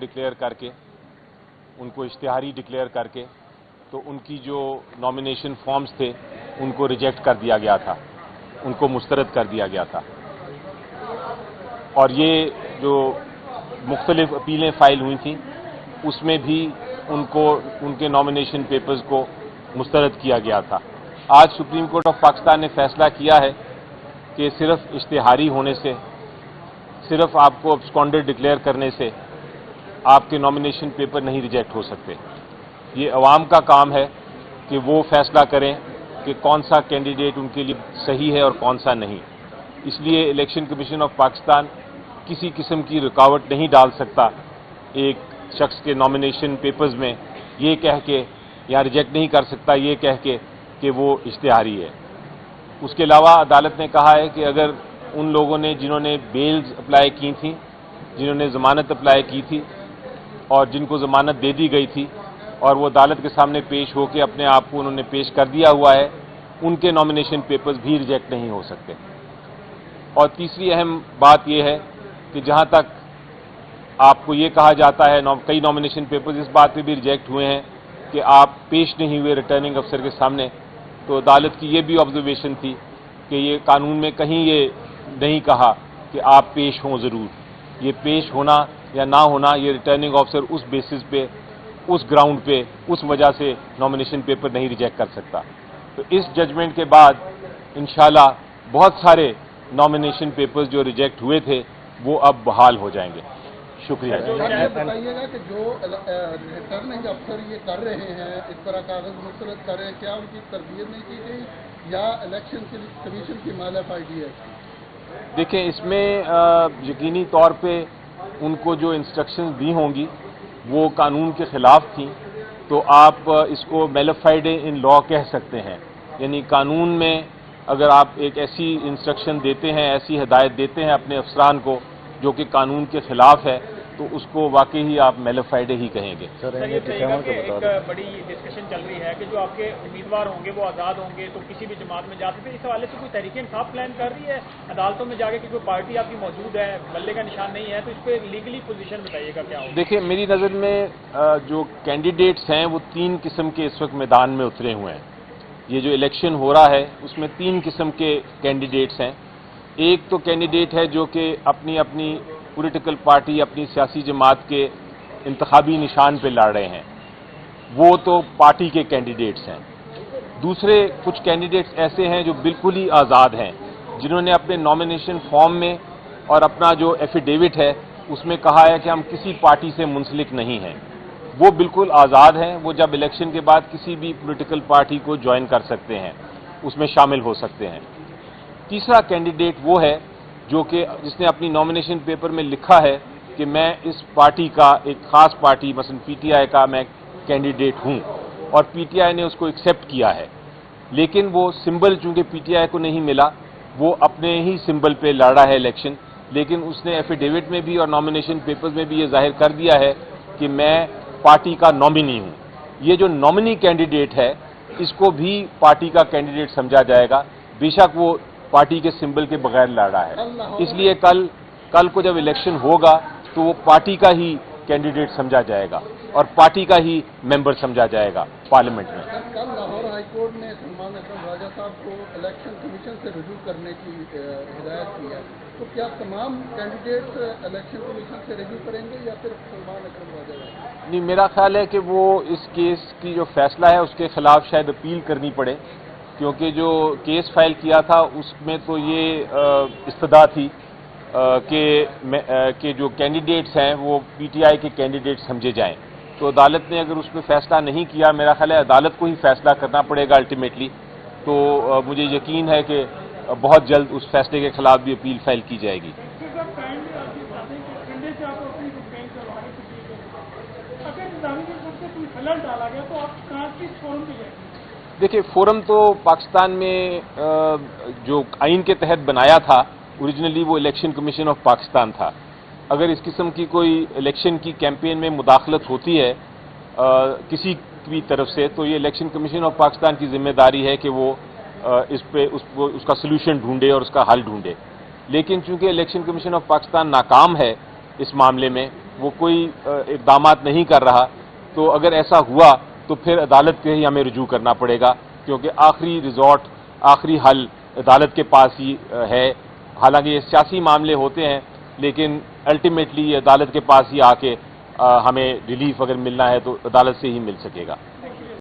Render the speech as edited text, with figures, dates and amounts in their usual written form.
Declare करके, उनको इश्तिहारी declare करके, तो उनकी जो नॉमिनेशन फॉर्म्स थे उनको रिजेक्ट कर दिया गया था, उनको मुस्तरद कर दिया गया था। और ये जो मुख्तलिफ अपीलें फाइल हुई थी उसमें भी उनको उनके नॉमिनेशन पेपर्स को मुस्तरद किया गया था। आज सुप्रीम कोर्ट ऑफ पाकिस्तान ने फैसला किया है कि सिर्फ इश्तिहारी होने से, सिर्फ आपको अब्सकॉन्डेड डिक्लेयर करने से आपके नॉमिनेशन पेपर नहीं रिजेक्ट हो सकते। ये अवाम का काम है कि वो फैसला करें कि कौन सा कैंडिडेट उनके लिए सही है और कौन सा नहीं। इसलिए इलेक्शन कमीशन ऑफ पाकिस्तान किसी किस्म की रुकावट नहीं डाल सकता एक शख्स के नॉमिनेशन पेपर्स में ये कह के, या रिजेक्ट नहीं कर सकता ये कह के कि वो इश्तिहारी है। उसके अलावा अदालत ने कहा है कि अगर उन लोगों ने जिन्होंने बेल्स अप्लाई की थी, जिन्होंने ज़मानत अप्लाई की थी और जिनको ज़मानत दे दी गई थी और वो अदालत के सामने पेश होकर अपने आप को उन्होंने पेश कर दिया हुआ है, उनके नॉमिनेशन पेपर्स भी रिजेक्ट नहीं हो सकते। और तीसरी अहम बात यह है कि जहां तक आपको ये कहा जाता है कई नॉमिनेशन पेपर्स इस बात पे भी रिजेक्ट हुए हैं कि आप पेश नहीं हुए रिटर्निंग अफसर के सामने, तो अदालत की ये भी ऑब्जर्वेशन थी कि ये कानून में कहीं ये नहीं कहा कि आप पेश हों ज़रूर। ये पेश होना या ना होना ये रिटर्निंग ऑफिसर उस बेसिस पे, उस ग्राउंड पे, उस वजह से नॉमिनेशन पेपर नहीं रिजेक्ट कर सकता। तो इस जजमेंट के बाद इंशाल्लाह बहुत सारे नॉमिनेशन पेपर्स जो रिजेक्ट हुए थे वो अब बहाल हो जाएंगे। शुक्रिया। बताइएगा कि जो रिटर्निंग अफसर ये कर रहे हैं, इस तरह कागज मुस्तरद कर रहे हैं, क्या उनकी तरबियत नहीं की गई या इलेक्शन कमीशन की मालाफाइडी है? देखिए, इसमें यकीनी तौर पे उनको जो इंस्ट्रक्शंस दी होंगी वो कानून के खिलाफ थी, तो आप इसको मैलिफाइड इन लॉ कह सकते हैं। यानी कानून में अगर आप एक ऐसी इंस्ट्रक्शन देते हैं, ऐसी हिदायत देते हैं अपने अफसरान को जो कि कानून के खिलाफ है, तो उसको वाकई ही आप मैलिफाइड ही कहेंगे। सर, ये कहेगा कि एक बड़ी डिस्कशन चल रही है कि जो आपके उम्मीदवार होंगे वो आज़ाद होंगे तो किसी भी जमात में जा सकते हैं। इस हवाले से कोई तहरीक इंसाफ प्लान कर रही है अदालतों में जाके कि कोई पार्टी आपकी मौजूद है, बल्ले का निशान नहीं है, तो इस पर लीगली पोजीशन बताइएगा क्या होगा? देखिए, मेरी नज़र में जो कैंडिडेट्स हैं वो 3 किस्म के इस वक्त मैदान में उतरे हुए हैं। ये जो इलेक्शन हो रहा है उसमें 3 किस्म के कैंडिडेट्स हैं। एक तो कैंडिडेट है जो कि अपनी अपनी पॉलिटिकल पार्टी, अपनी सियासी जमात के इंतखाबी निशान पे लड़ रहे हैं, वो तो पार्टी के कैंडिडेट्स हैं। दूसरे कुछ कैंडिडेट्स ऐसे हैं जो बिल्कुल ही आज़ाद हैं, जिन्होंने अपने नॉमिनेशन फॉर्म में और अपना जो एफिडेविट है उसमें कहा है कि हम किसी पार्टी से मुंसलिक नहीं हैं। वो बिल्कुल आज़ाद हैं, वो जब इलेक्शन के बाद किसी भी पॉलिटिकल पार्टी को ज्वाइन कर सकते हैं, उसमें शामिल हो सकते हैं। तीसरा कैंडिडेट वो है जो कि जिसने अपनी नॉमिनेशन पेपर में लिखा है कि मैं इस पार्टी का, एक खास पार्टी मसलन पीटीआई का मैं कैंडिडेट हूं, और पीटीआई ने उसको एक्सेप्ट किया है, लेकिन वो सिंबल चूंकि पीटीआई को नहीं मिला, वो अपने ही सिंबल पे लड़ा है इलेक्शन, लेकिन उसने एफिडेविट में भी और नॉमिनेशन पेपर्स में भी ये जाहिर कर दिया है कि मैं पार्टी का नॉमिनी हूं। ये जो नॉमिनी कैंडिडेट है इसको भी पार्टी का कैंडिडेट समझा जाएगा, बेशक वो पार्टी के सिंबल के बगैर लड़ा है। इसलिए कल को जब इलेक्शन होगा तो वो पार्टी का ही कैंडिडेट समझा जाएगा और पार्टी का ही मेंबर समझा जाएगा पार्लियामेंट में। कल लाहौर हाईकोर्ट ने सलमान अकरम राजा साहब को इलेक्शन कमीशन से रुजू करने की हिदायत की है, तो क्या तमाम कैंडिडेट्स इलेक्शन कमीशन से रुजू करेंगे या सिर्फ सलमान अकरम राजा साहब? नहीं, मेरा ख्याल है कि वो इस केस की जो फैसला है उसके खिलाफ शायद अपील करनी पड़े, क्योंकि जो केस फाइल किया था उसमें तो ये इस्तदा थी कि जो कैंडिडेट्स हैं वो पीटीआई के कैंडिडेट समझे जाएं। तो अदालत ने अगर उसमें फैसला नहीं किया, मेरा ख्याल है अदालत को ही फैसला करना पड़ेगा अल्टीमेटली। तो मुझे यकीन है कि बहुत जल्द उस फैसले के खिलाफ भी अपील फाइल की जाएगी। देखिए, फोरम तो पाकिस्तान में जो आइन के तहत बनाया था ओरिजिनली वो इलेक्शन कमीशन ऑफ पाकिस्तान था। अगर इस किस्म की कोई इलेक्शन की कैंपेन में मुदाखलत होती है किसी भी तरफ से, तो ये इलेक्शन कमीशन ऑफ पाकिस्तान की जिम्मेदारी है कि वो इस पे उसका सलूशन ढूंढे और उसका हल ढूंढे। लेकिन चूंकि इलेक्शन कमीशन ऑफ पाकिस्तान नाकाम है इस मामले में, وہ کوئی اقدامات نہیں کر رہا، تو اگر ایسا ہوا تو پھر عدالت کے ہی ہمیں رجوع کرنا پڑے گا، کیونکہ آخری ریزورٹ، آخری حل عدالت کے پاس ہی ہے۔ حالانکہ یہ سیاسی معاملے ہوتے ہیں، لیکن الٹیمیٹلی عدالت کے پاس ہی آ کے ہمیں ریلیف اگر ملنا ہے تو عدالت سے ہی مل سکے گا۔